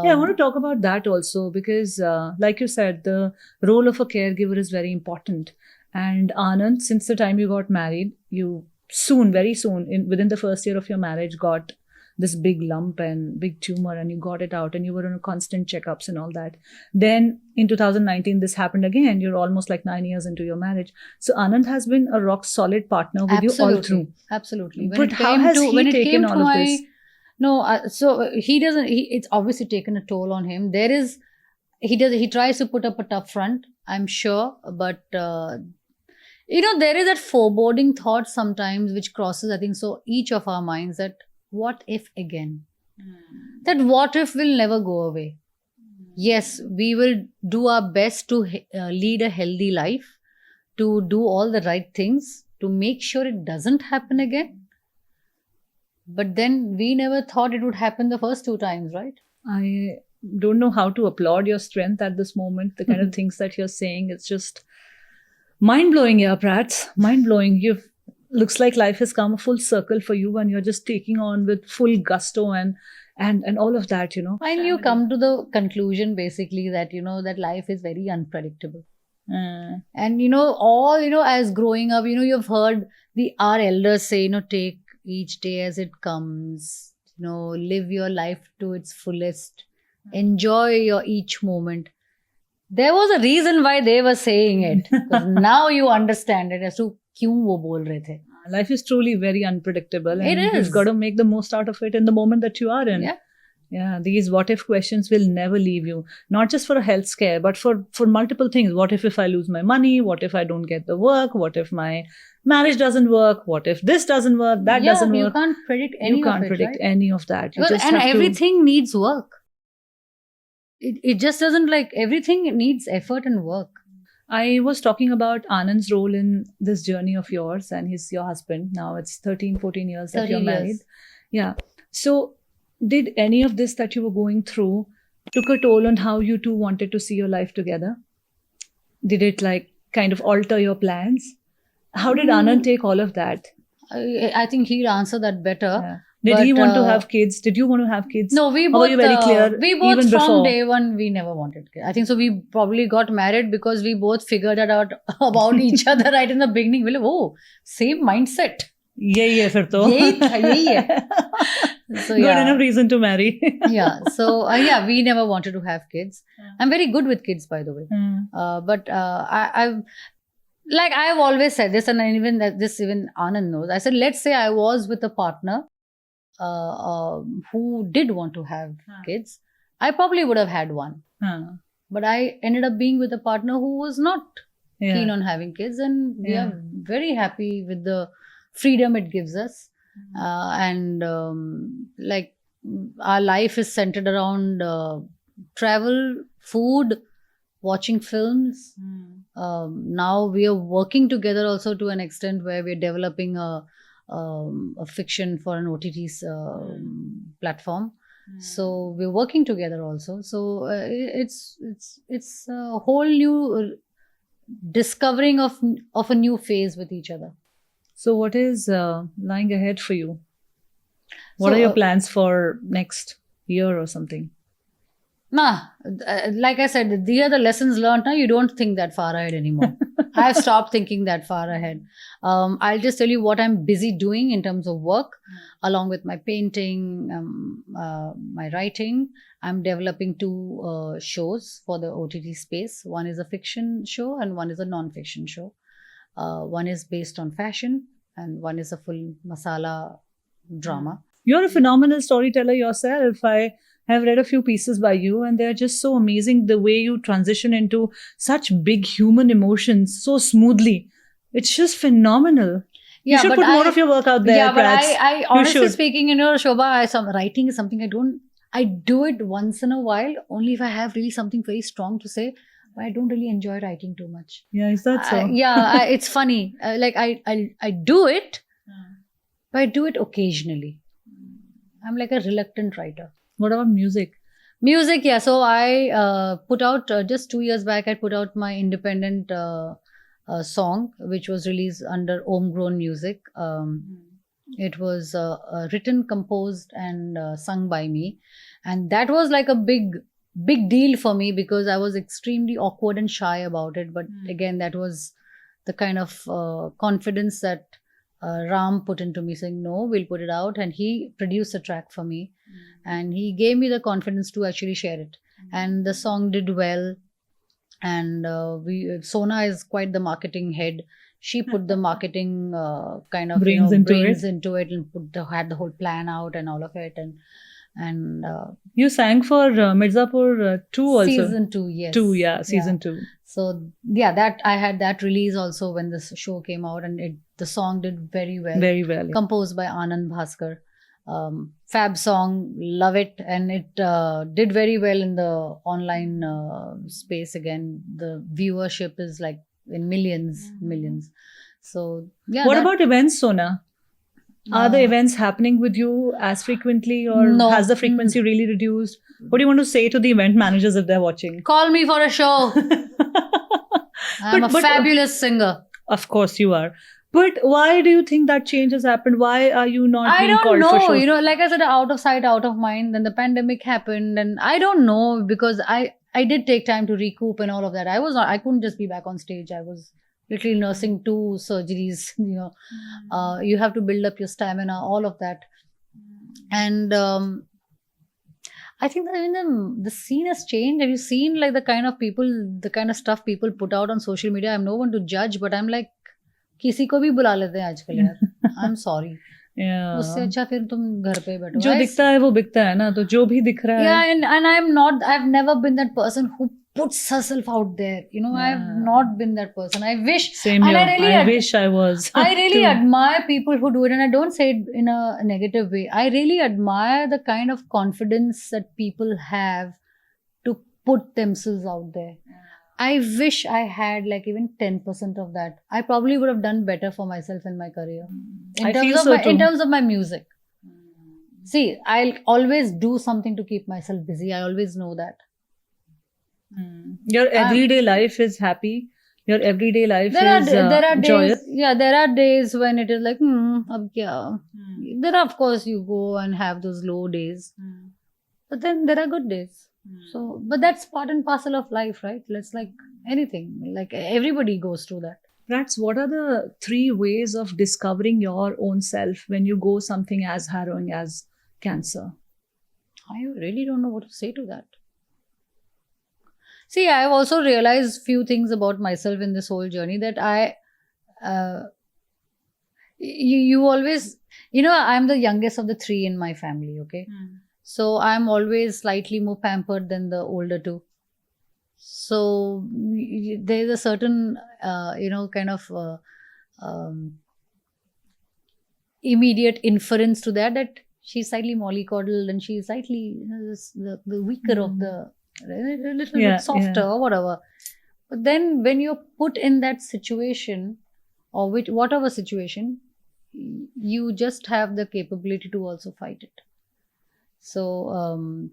Yeah, I want to talk about that also because, like you said, the role of a caregiver is very important. And Anand, since the time you got married, you very soon, within the first year of your marriage, got this big lump and big tumor, and you got it out, and you were on constant checkups and all that. Then in 2019, this happened again. You're almost like 9 years into your marriage. So Anand has been a rock solid partner with you all through. Absolutely. But how has he taken all of this? No, so he doesn't. It's obviously taken a toll on him. He tries to put up a tough front, I'm sure, but there is that foreboding thought sometimes which crosses, I think, so each of our minds, that what if again? That what if will never go away. Yes, we will do our best to lead a healthy life, to do all the right things, to make sure it doesn't happen again. But then we never thought it would happen the first 2 times, right? I don't know how to applaud your strength at this moment. The kind of things that you're saying, it's just mind-blowing, yeah, Prats. Mind-blowing. Looks like life has come a full circle for you, and you're just taking on with full gusto and all of that, Finally, you come to the conclusion, basically, that, that life is very unpredictable. And, as growing up, you've heard our elders say, take each day as it comes, live your life to its fullest, enjoy your each moment. There was a reason why they were saying it. Because now you understand it as to kyun wo bol rahe the. Life is truly very unpredictable. And it is. You've got to make the most out of it in the moment that you are in. Yeah, these what if questions will never leave you. Not just for a health scare, but for multiple things. What if I lose my money? What if I don't get the work? What if my marriage doesn't work? What if this doesn't work? That doesn't work? You can't predict any of it. You can't predict any of that. And everything needs work. It just doesn't, everything needs effort and work. I was talking about Anand's role in this journey of yours, and he's your husband. Now it's 13, 14 years that you're married. Yeah. So did any of this that you were going through took a toll on how you two wanted to see your life together? Did it kind of alter your plans? How did Anand take all of that? I think he'll answer that better. Yeah. Did he want to have kids? Did you want to have kids? No, we both. Were you very clear? We both even from before? Day one, we never wanted kids. I think so. We probably got married because we both figured it out about each other right in the beginning. We were like, oh, same mindset. यही है फिर तो. यही है. So, good enough reason to marry. Yeah. So we never wanted to have kids. I'm very good with kids, by the way. But I've always said this, and even Anand knows. I said, let's say I was with a partner who did want to have kids, I probably would have had one. But I ended up being with a partner who was not keen on having kids, and we are very happy with the freedom it gives us. Our life is centered around travel, food, watching films. Now we are working together also to an extent where we're developing a fiction for an OTT platform. So we're working together also. So it's a whole new discovering of a new phase with each other. So what is lying ahead for you? What are your plans for next year or something? Like I said, these are the lessons learned. Now you don't think that far ahead anymore. I've stopped thinking that far ahead. I'll just tell you what I'm busy doing in terms of work, along with my painting, my writing. I'm developing 2 shows for the OTT space. One is a fiction show and one is a non-fiction show. One is based on fashion and one is a full masala drama. You're a phenomenal storyteller yourself. I have read a few pieces by you, and they're just so amazing, the way you transition into such big human emotions so smoothly. It's just phenomenal. You should put more of your work out there. Yeah, but Prats. I honestly should. speaking, Shobha, writing is something I do it once in a while, only if I have really something very strong to say. But I don't really enjoy writing too much. Yeah, is that so? It's funny. I do it, but I do it occasionally. I'm like a reluctant writer. What about music? Music, yeah. So I put out just 2 years back. I put out my independent song, which was released under Homegrown Music. It was written, composed, and sung by me, and that was like a big deal for me because I was extremely awkward and shy about it. But again, that was the kind of confidence that Ram put into me, saying, no, we'll put it out. And he produced a track for me. And he gave me the confidence to actually share it. And the song did well. And Sona is quite the marketing head. She put the marketing kind of brains into it and had the whole plan out and all of it. And you sang for Mirzapur 2 also. Season 2, yes. Season 2. So that I had that release also when this show came out, and the song did very well. Very well. Composed by Anand Bhaskar. Fab song, love it, and it did very well in the online space. Again, the viewership is like in millions. So yeah. What about events, Sona? Are the events happening with you as frequently, or has the frequency really reduced? What do you want to say to the event managers if they're watching? Call me for a show. I'm a fabulous singer. Of course you are. But why do you think that change has happened? Why are you not being called for shows? I don't know. Like I said, out of sight, out of mind. Then the pandemic happened, and I don't know, because I did take time to recoup and all of that. I couldn't just be back on stage. I was literally nursing 2 surgeries. You have to build up your stamina, all of that. And I think that the scene has changed. Have you seen like the kind of stuff people put out on social media? I'm no one to judge, but I'm like, किसी को भी बुला लेते हैं आजकल यार. I'm sorry. उससे अच्छा फिर तुम घर पे बैठो. जो दिखता है वो बिकता है ना, तो जो भी दिख रहा है. Yeah, and I've never been that person who puts herself out there. I've not been that person. I wish. Same here. I wish I was. I really admire people who do it, and I don't say it in a negative way. I really admire the kind of confidence that people have to put themselves out there. I wish I had like even 10% of that. I probably would have done better for myself in my career. In terms of my music. See, I'll always do something to keep myself busy. I always know that. Your everyday life is happy. Your everyday life is joyous. There are days when it is like, ab kya? There are, of course, you go and have those low days. But then there are good days. So, but that's part and parcel of life, right? Let's like anything. Like everybody goes through that. Prats, what are the 3 ways of discovering your own self when you go something as harrowing as cancer? I really don't know what to say to that. See, I've also realized few things about myself in this whole journey that you always, I'm the youngest of the 3 in my family, okay? So I'm always slightly more pampered than the older 2. So there's a certain, kind of immediate inference to that she's slightly mollycoddled and she's slightly the weaker of the, a little bit softer or whatever. But then when you're put in that situation, or whatever situation, you just have the capability to also fight it. So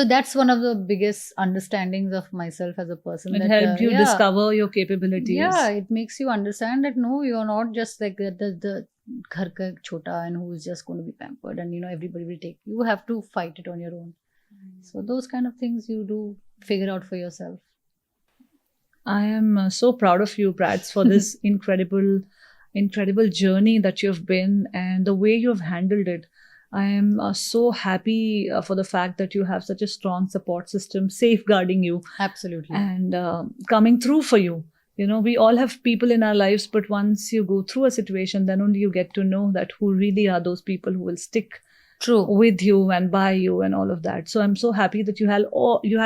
that's one of the biggest understandings of myself as a person. It helped you discover your capabilities. Yeah, it makes you understand that no, you're not just like the ghar ka chota and who is just going to be pampered and everybody will take. You have to fight it on your own. So those kind of things you do figure out for yourself. I am so proud of you, Prats, for this incredible journey that you've been and the way you've handled it. I am so happy for the fact that you have such a strong support system safeguarding you. Absolutely. And coming through for you. We all have people in our lives, but once you go through a situation, then only you get to know that who really are those people who will stick with you and by you and all of that. So I'm so happy that you had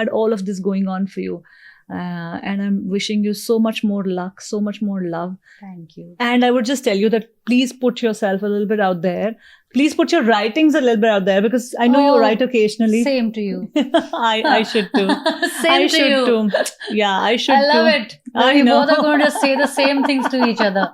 all of this going on for you. And I'm wishing you so much more luck, so much more love. Thank you. And I would just tell you that please put yourself a little bit out there. Please put your writings a little bit out there, because I know you write occasionally. Same to you. I should too. Same I to should you. too. Yeah, I should I love too. it. Now I we know. both are going to say the same things to each other.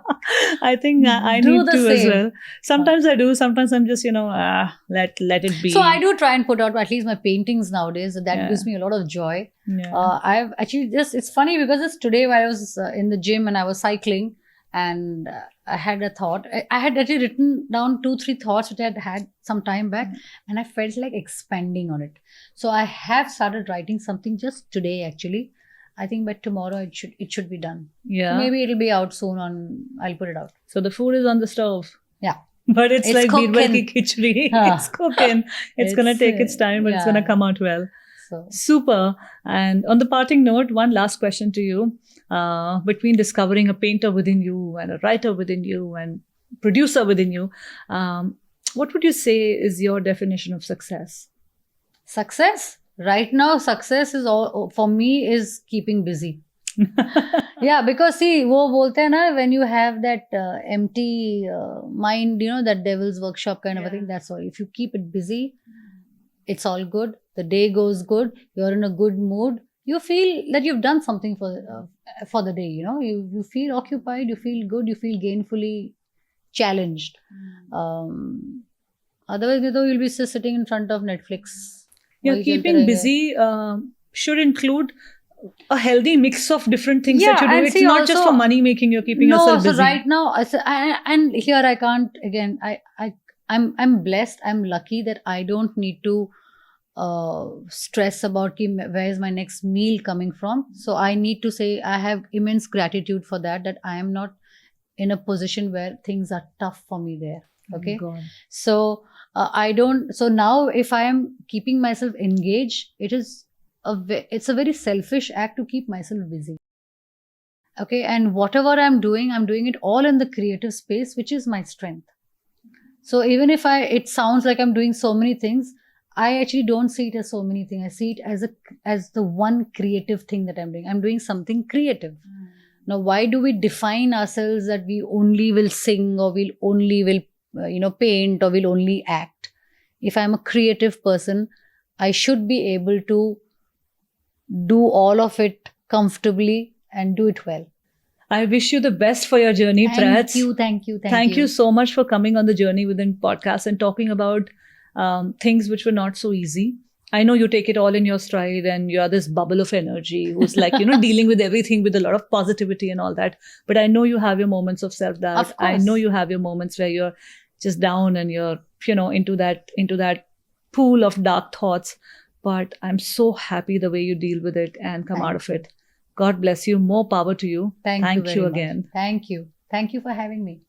I think I Do need the to as same. well. Sometimes I do. Sometimes I'm just, let it be. So I do try and put out at least my paintings nowadays. That Yeah. gives me a lot of joy. Yeah. I've actually it's funny because just today while I was in the gym and I was cycling, and I had a thought. I had actually written down 2-3 thoughts which I had some time back, and I felt like expanding on it. So I have started writing something just today actually. I think by tomorrow it should be done. Yeah. So maybe it'll be out soon I'll put it out. So the food is on the stove. Yeah. But it's like birbal ki cooking. khichdi. Ah. It's cooking. It's going to take its time, but it's going to yeah. come out well. So Super. And on the parting note, one last question to you. Between discovering a painter within you and a writer within you and producer within you, what would you say is your definition of success? success right now, success is all for me is keeping busy. Yeah, because see, wo bolte hai na, when you have that empty mind, that devil's workshop kind of a thing, that's all. If you keep it busy, it's all good. The day goes good. You're in a good mood. You feel that you've done something for the day. You feel occupied. You feel good. You feel gainfully challenged. Otherwise, you'll be just sitting in front of Netflix. Yeah, keeping busy should include a healthy mix of different things that you do. It's not just for money making. You're keeping yourself busy. So right now, and here I can't again. I'm blessed. I'm lucky that I don't need to stress about where is my next meal coming from. So I need to say I have immense gratitude for that I am not in a position where things are tough for me there. Okay. Oh, so I don't. So now if I am keeping myself engaged, it's a very selfish act to keep myself busy. Okay. And whatever I'm doing it all in the creative space, which is my strength. So even if it sounds like I'm doing so many things, I actually don't see it as so many things. I see it as the one creative thing that I'm doing. I'm doing something creative. Now, why do we define ourselves that we only will sing or we'll only will paint or we'll only act? If I'm a creative person, I should be able to do all of it comfortably and do it well. I wish you the best for your journey, Prat. Thank you. Thank you so much for coming on the Journey Within podcast and talking about things which were not so easy. I know you take it all in your stride and you're this bubble of energy who's like, dealing with everything with a lot of positivity and all that. But I know you have your moments of self-doubt. I know you have your moments where you're just down and you're, into that pool of dark thoughts. But I'm so happy the way you deal with it and come out of it. God bless you. More power to you. Thank you again. Much. Thank you. Thank you for having me.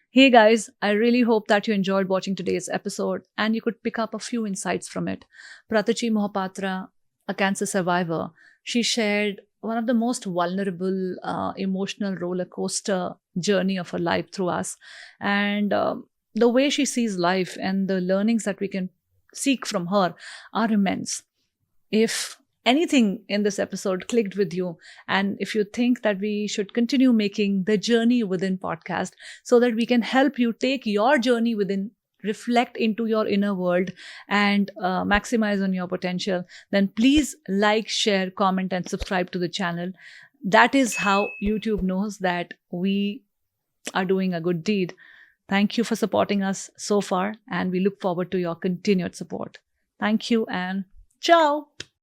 Hey guys, I really hope that you enjoyed watching today's episode and you could pick up a few insights from it. Pratichee Mohapatra, a cancer survivor, she shared one of the most vulnerable, emotional roller coaster journey of her life through us. And the way she sees life and the learnings that we can seek from her are immense. If anything in this episode clicked with you, and if you think that we should continue making the Journey Within podcast so that we can help you take your journey within, reflect into your inner world and maximize on your potential, then please like, share, comment and subscribe to the channel. That is how YouTube knows that we are doing a good deed. Thank you for supporting us so far and we look forward to your continued support. Thank you and ciao.